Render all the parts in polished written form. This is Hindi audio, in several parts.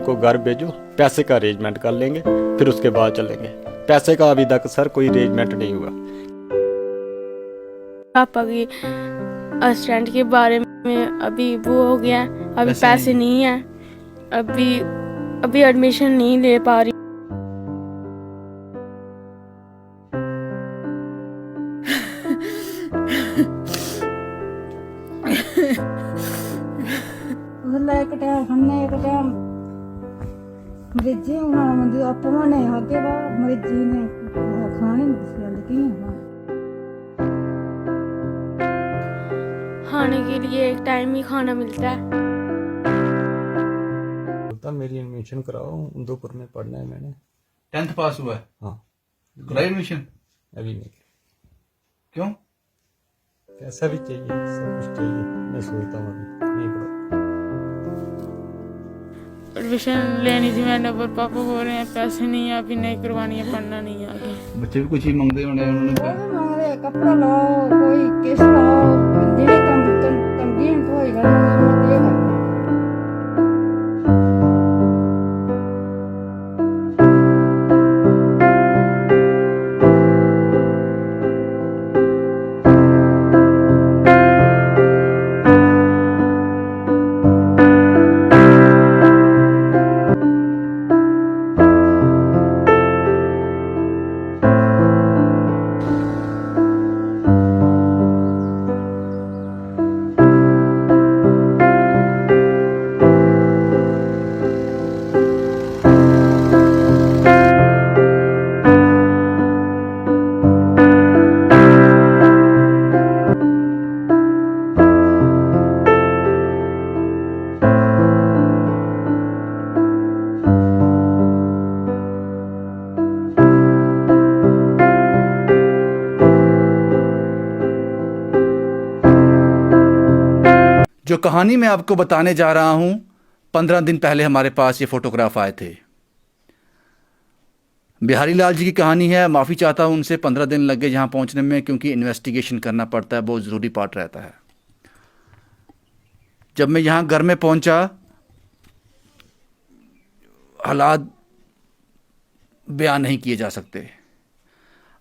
को घर भेजो, पैसे का अरेंजमेंट कर लेंगे, फिर उसके बाद चलेंगे। पैसे का अभी तक सर कोई अरेंजमेंट नहीं हुआ। पापा की असिस्टेंट के बारे में अभी वो हो गया, अभी पैसे नहीं है, अभी अभी एडमिशन नहीं ले पा रही। एक टाइम खाने एक टाइम मरीजी खाना अपना ने आगे बाद मरीजी ने खाने खाने के लिए एक टाइम ही खाना मिलता है। मेरी एडमिशन कराओ, उदयपुर में पढ़ना है मैंने। 10th पास हुआ है? हाँ। कराई एडमिशन? अभी नहीं। क्यों? पैसा भी चाहिए, सब कुछ चाहिए। मैं सोचता हूँ अभी नहीं पढ़ा। एडमिशन लेनी थी मैंने, पर पापा बोल रहे हैं पैसे नहीं है, अभी नहीं करवानी है, पढ़ना नहीं है आगे। बच्चे भी कुछ ही मंगते होने उन्होंने। कपड़ा लाओ, कोई किस लाओ, जिन्हें कम कोई घर जो कहानी मैं आपको बताने जा रहा हूं, 15 दिन पहले हमारे पास ये फोटोग्राफ आए थे। बिहारी लाल जी की कहानी है। माफ़ी चाहता हूं उनसे, 15 दिन लग गए यहाँ पहुंचने में, क्योंकि इन्वेस्टिगेशन करना पड़ता है, बहुत ज़रूरी पार्ट रहता है। जब मैं यहाँ घर में पहुंचा, हालात बयान नहीं किए जा सकते।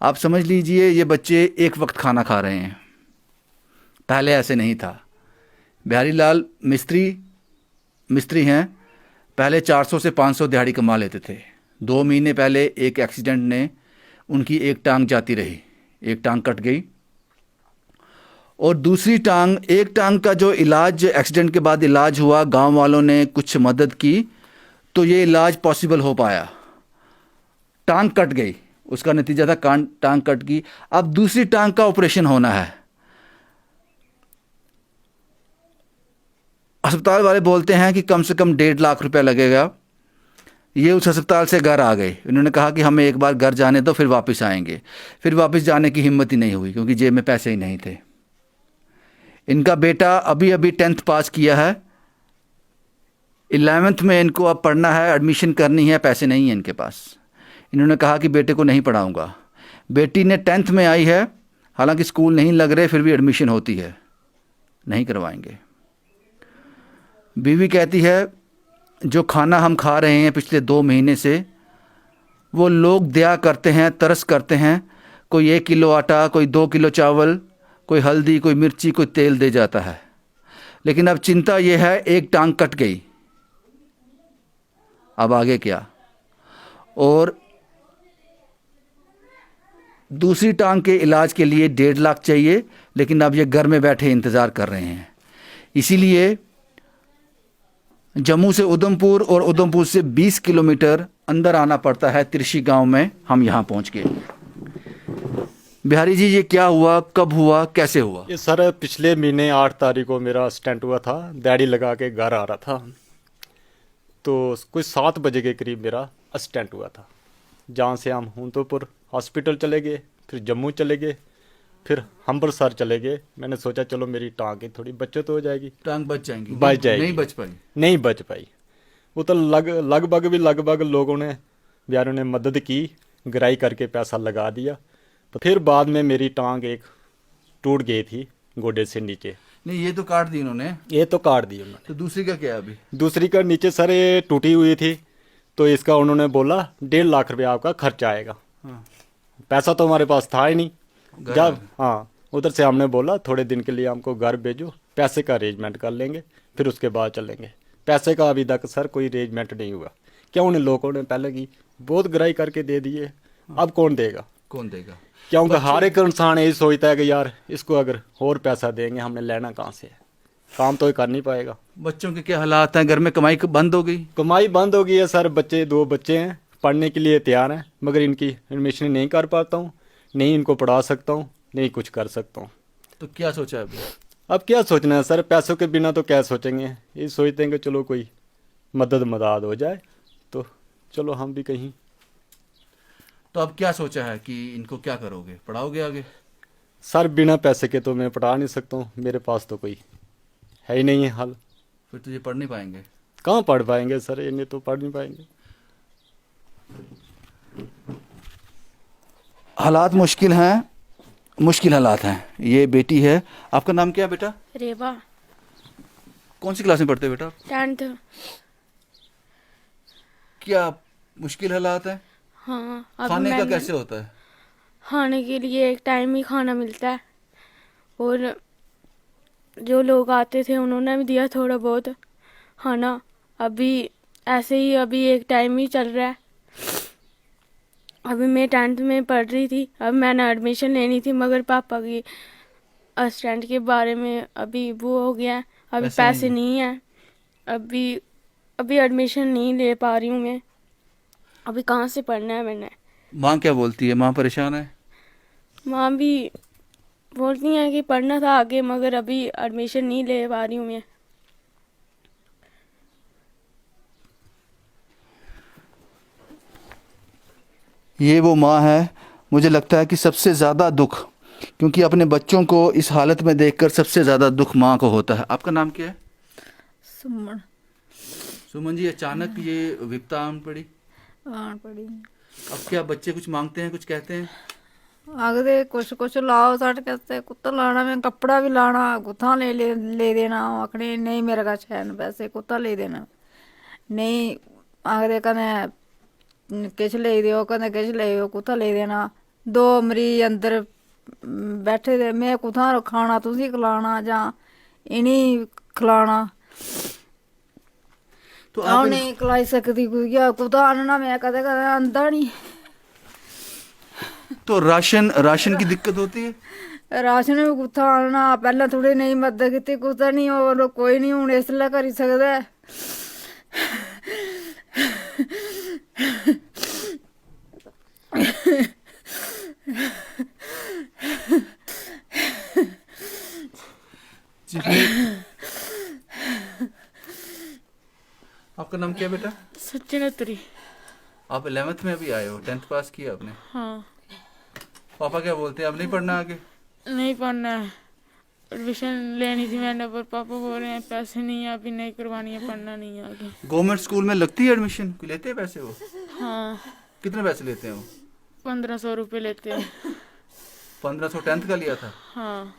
आप समझ लीजिए ये बच्चे एक वक्त खाना खा रहे हैं, पहले ऐसे नहीं था। बिहारी लाल मिस्त्री हैं। पहले 400 से 500 दिहाड़ी कमा लेते थे। 2 महीने पहले एक एक्सीडेंट ने उनकी एक टांग जाती रही, एक टांग कट गई, और दूसरी एक टांग का जो इलाज, एक्सीडेंट के बाद इलाज हुआ, गांव वालों ने कुछ मदद की तो ये इलाज पॉसिबल हो पाया। टांग कट गई, उसका नतीजा था टांग कट गई। अब दूसरी टांग का ऑपरेशन होना है। अस्पताल वाले बोलते हैं कि कम से कम 1.5 लाख रुपया लगेगा। ये उस अस्पताल से घर आ गए। इन्होंने कहा कि हमें एक बार घर जाने दो, फिर वापस आएंगे। फिर वापस जाने की हिम्मत ही नहीं हुई, क्योंकि जेब में पैसे ही नहीं थे। इनका बेटा अभी 10th पास किया है, 11th में इनको अब पढ़ना है, एडमिशन करनी है, पैसे नहीं है इनके पास। इन्होंने कहा कि बेटे को नहीं पढ़ाऊंगा। बेटी ने 10th में आई है, हालांकि स्कूल नहीं लग रहे, फिर भी एडमिशन होती है, नहीं करवाएंगे। बीवी कहती है जो खाना हम खा रहे हैं पिछले 2 महीने से, वो लोग दया करते हैं, तरस करते हैं। कोई 1 किलो आटा, कोई 2 किलो चावल, कोई हल्दी, कोई मिर्ची, कोई तेल दे जाता है। लेकिन अब चिंता ये है, एक टांग कट गई, अब आगे क्या? और दूसरी टांग के इलाज के लिए 1.5 लाख चाहिए, लेकिन अब ये घर में बैठे इंतज़ार कर रहे हैं। इसीलिए जम्मू से उधमपुर और उधमपुर से 20 किलोमीटर अंदर आना पड़ता है। तिरछी गांव में हम यहाँ पहुँच गए। बिहारी जी, ये क्या हुआ, कब हुआ, कैसे हुआ? ये सर पिछले महीने 8 तारीख को मेरा स्टेंट हुआ था। दिहाड़ी लगा के घर आ रहा था, तो कुछ 7 बजे के करीब मेरा स्टेंट हुआ था। जहाँ से हम उदयपुर हॉस्पिटल चले गए, फिर जम्मू चले गए, फिर अमृतसर चले गए। मैंने सोचा चलो मेरी टांग की थोड़ी बचत हो जाएगी, टांग बच जाएंगी। नहीं बच पाई। वो तो लगभग लोगों ने, बिहारियों ने मदद की, गराई करके पैसा लगा दिया। तो फिर बाद में मेरी टांग एक टूट गई थी गोडे से नीचे। नहीं, ये तो काट दी उन्होंने, ये तो काट दी उन्होंने। तो दूसरी का क्या है अभी? दूसरी का नीचे सर ये टूटी हुई थी, तो इसका उन्होंने बोला 1.5 लाख रुपया आपका खर्चा आएगा। हाँ, पैसा तो हमारे पास था ही नहीं। घर जब आ हाँ उधर से हमने बोला थोड़े दिन के लिए हमको घर भेजो, पैसे का अरेंजमेंट कर लेंगे, फिर उसके बाद चलेंगे। पैसे का अभी तक सर कोई अरेंजमेंट नहीं हुआ। क्या उन लोगों ने पहले की बहुत गराई करके दे दिए, अब कौन देगा? कौन देगा? क्योंकि हर एक इंसान यही सोचता है कि यार इसको अगर और पैसा देंगे हमने लेना कहाँ से है, काम तो ये कर नहीं पाएगा। बच्चों के क्या हालात हैं? घर में कमाई बंद हो गई? कमाई बंद हो गई है सर। बच्चे 2 बच्चे हैं, पढ़ने के लिए तैयार हैं, मगर इनकी एडमिशन नहीं कर पाता हूँ, नहीं इनको पढ़ा सकता हूँ, नहीं कुछ कर सकता हूँ। तो क्या सोचा है अभी? अब क्या सोचना है सर, पैसों के बिना तो क्या सोचेंगे। ये सोचते हैं कि चलो कोई मदद हो जाए तो चलो हम भी कहीं। तो अब क्या सोचा है कि इनको क्या करोगे? पढ़ाओगे आगे? सर बिना पैसे के तो मैं पढ़ा नहीं सकता हूँ, मेरे पास तो कोई है ही नहीं है हल। फिर तुझे पढ़ नहीं पाएंगे? कहाँ पढ़ पाएंगे सर, इन्हें तो पढ़ नहीं पाएंगे। हालात मुश्किल हैं, मुश्किल हालात हैं। ये बेटी है, आपका नाम क्या है बेटा? रेवा, कौन सी क्लास में पढ़ते हो बेटा? 10th। क्या मुश्किल हालात हैं? हाँ, अब खाने का मैंने कैसे होता है? खाने के लिए एक टाइम ही खाना मिलता है, और जो लोग आते थे उन्होंने भी दिया थोड़ा बहुत खाना। अभी ऐसे ही अभी एक टाइम ही चल रहा है। अभी मैं 10th में पढ़ रही थी, अब मैंने एडमिशन लेनी थी, मगर पापा की असिस्टेंट के बारे में अभी वो हो गया है, अभी पैसे नहीं है। अभी अभी एडमिशन नहीं ले पा रही हूँ मैं। अभी कहाँ से पढ़ना है मैंने। माँ क्या बोलती है? माँ परेशान है? माँ भी बोलती हैं कि पढ़ना था आगे, मगर अभी एडमिशन नहीं ले पा रही हूँ मैं। ये वो माँ है, मुझे लगता है कि सबसे ज़्यादा दुख, क्योंकि अपने बच्चों को इस हालत में देखकर सबसे ज़्यादा दुख माँ को होता है। आपका नाम क्या है? सुमन सुमन जी, अचानक ये विपदा आन पड़ी, पड़ी अब क्या बच्चे कुछ मांगते हैं, कुछ कहते हैं? आगदे कुछ कुछ लाओ साढ़े कहते कुत्ता लाना, मैं कपड़ा भी लाना, कुत्ता ले देना। आखने नहीं मेरे कश है पैसे, कुत्ता ले देना नहीं। आखदे कदें किश ले दियो, कदें किश ले दियो, कुत्ता ले देना। 2 मरीज अंदर बैठे दे, मैं कुत्था खाना तुसी खलाना जां इन्हीं खलाना। तो अ'ऊं नहीं खलाई सकदी कुत्ता आनना, मैं कदें कदें आंदा नहीं। तो राशन की दिक्कत होती है? राशन भी कुत्था आनना, पैह्लें थोड़ी नहीं मदद कीती, कुत्ता नहीं और कोई नहीं हून इसलै करी सकदा है। जी, आपका नाम क्या है बेटा? सच्चनत्री। आप 11th में अभी आए हो, 10th पास किया आपने? हाँ, पापा क्या बोलते हैं, अब नहीं पढ़ना आगे? नहीं पढ़ना है। एडमिशन लेनी थी मैंने, पर पापा बोल रहे हैं पैसे नहीं है, अभी नहीं करवानी है, पढ़ना नहीं है आगे। गवर्नमेंट स्कूल में लगती है एडमिशन? लेते हैं पैसे वो? हाँ, कितने पैसे लेते हैं वो? 1500 रुपये लेते हैं। 1500 10th का लिया था? हाँ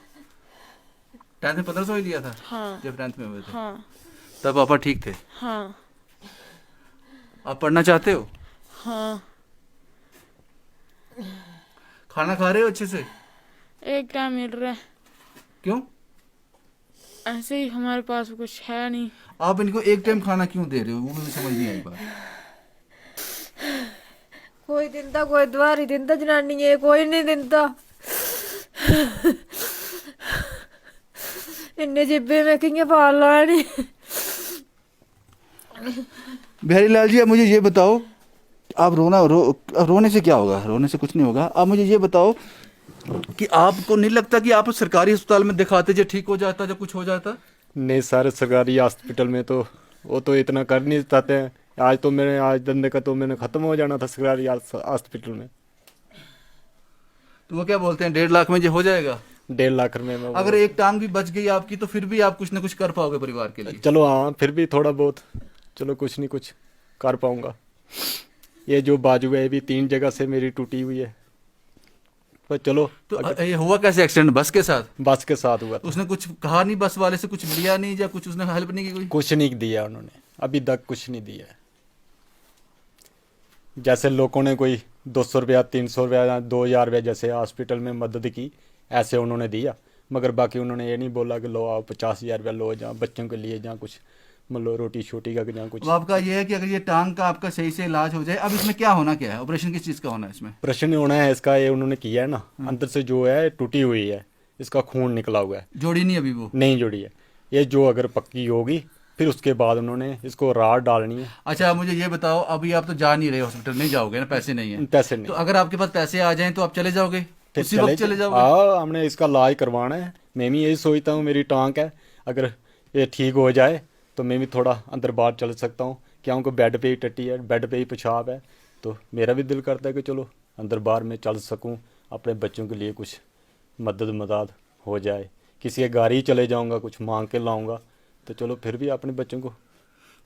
10th में 1500 ही लिया था हाँ जब 10th में हुए थे? हाँ तब पापा ठीक थे? हाँ आप पढ़ना चाहते हो? हाँ। खाना खा रहे हो अच्छे से? एक टाइम मिल रहा है, क्यों? ऐसे ही हमारे पास कुछ है नहीं। आप इनको एक टाइम खाना क्यों दे रहे हो, वो मुझे समझ नहीं आई बात। कोई दिंदा, कोई दुआरी दिंदा जनानी है, कोई नहीं दिंदा। इन्ने जिब्बे में कियां पाल लानी। बिहारी लाल जी, आप मुझे ये बताओ, आप रोने से क्या होगा? रोने से कुछ नहीं होगा। आप मुझे ये बताओ कि आपको नहीं लगता कि आप सरकारी अस्पताल में दिखाते जब ठीक हो जाता, जब कुछ हो जाता? नहीं सर, सरकारी हॉस्पिटल में तो वो तो इतना कर नहीं पाते हैं। आज धंधे का तो मैंने ख़त्म हो जाना था सरकारी हॉस्पिटल में। तो वो क्या बोलते हैं 1.5 लाख में जो हो जाएगा? 1.5 लाख में मैं अगर एक टांग भी बच गई आपकी तो फिर भी आप कुछ ना कुछ कर पाओगे परिवार के लिए? चलो हाँ, फिर भी थोड़ा बहुत चलो कुछ नहीं कुछ कर पाऊंगा। ये जो बाजू है ये भी 3 जगह से मेरी टूटी हुई है। पर चलो तो ये हुआ कैसे एक्सीडेंट? बस के साथ? बस के साथ हुआ था। उसने कुछ कहा नहीं, बस वाले से कुछ लिया नहीं, या कुछ उसने हेल्प नहीं की कोई? कुछ नहीं दिया उन्होंने, अभी तक कुछ नहीं दिया है। जैसे लोगों ने कोई 200 रुपया 300 रुपया 2000 रुपया जैसे हॉस्पिटल में मदद की, ऐसे उन्होंने दिया, मगर बाकी उन्होंने ये नहीं बोला कि लो आओ 50,000 रुपया लो, जहाँ बच्चों के लिए जहाँ कुछ मतलब रोटी छोटी का जहाँ कुछ। अब आपका ये है कि अगर ये टांग का आपका सही से इलाज हो जाए, अब इसमें क्या होना, क्या है ऑपरेशन, किस चीज़ का होना है इसमें? प्रश्न होना है इसका, ये उन्होंने किया है ना, अंदर से जो है टूटी हुई है, इसका खून निकला हुआ है, जोड़ी नहीं अभी वो? नहीं जुड़ी है। ये जो अगर पक्की होगी फिर उसके बाद उन्होंने इसको राड डालनी है। अच्छा, मुझे ये बताओ, अभी आप तो जा नहीं रहे हॉस्पिटल, नहीं जाओगे ना, पैसे नहीं है? पैसे तो नहीं, अगर आपके पास पैसे आ जाएं तो आप चले जाओगे? फिर उसी वक्त चले जाओगे? हाँ, हमने इसका इलाज करवाना है। मैं भी यही सोचता हूँ, मेरी टांग है, अगर ये ठीक हो जाए तो मैं भी थोड़ा अंदर बाहर चल सकता हूँ। क्या उनको बेड पे ही टट्टी है, बेड पे ही पेशाब है, तो मेरा भी दिल करता है कि चलो अंदर बाहर में चल सकूँ, अपने बच्चों के लिए कुछ मदद हो जाए। किसी के घर ही चले जाऊँगा, कुछ मांग के लाऊंगा, तो चलो फिर भी अपने बच्चों को।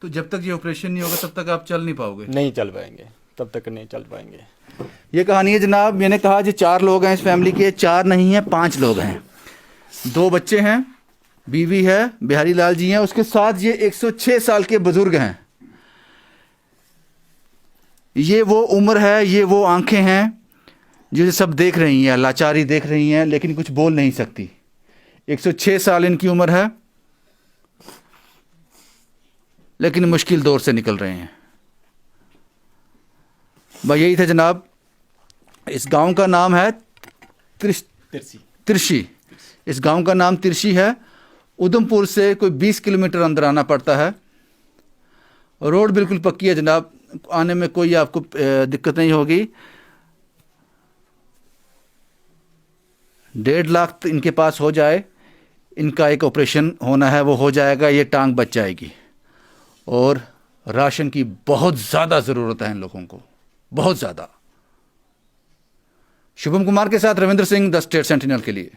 तो जब तक ये ऑपरेशन नहीं होगा तब तक आप चल नहीं पाओगे? नहीं चल पाएंगे, तब तक नहीं चल पाएंगे। ये कहानी है जनाब। मैंने कहा जी 4 लोग हैं इस फैमिली के, 4 नहीं है 5 लोग हैं। 2 बच्चे हैं, बीवी है, बिहारी लाल जी हैं, उसके साथ ये 106 साल के बुजुर्ग हैं। ये वो उम्र है, ये वो आंखें हैं जिसे सब देख रही हैं, लाचारी देख रही हैं, लेकिन कुछ बोल नहीं सकती। 106 साल इनकी उम्र है, लेकिन मुश्किल दौर से निकल रहे हैं। भाई यही था जनाब। इस गांव का नाम है तिरछी। इस गांव का नाम तिरछी है। उधमपुर से कोई 20 किलोमीटर अंदर आना पड़ता है। रोड बिल्कुल पक्की है जनाब, आने में कोई आपको दिक्कत नहीं होगी। 1.5 लाख इनके पास हो जाए, इनका एक ऑपरेशन होना है, वो हो जाएगा, ये टांग बच जाएगी। और राशन की बहुत ज़्यादा ज़रूरत है इन लोगों को, बहुत ज़्यादा। शुभम कुमार के साथ Ravindra Singh, the state sentinel के लिए।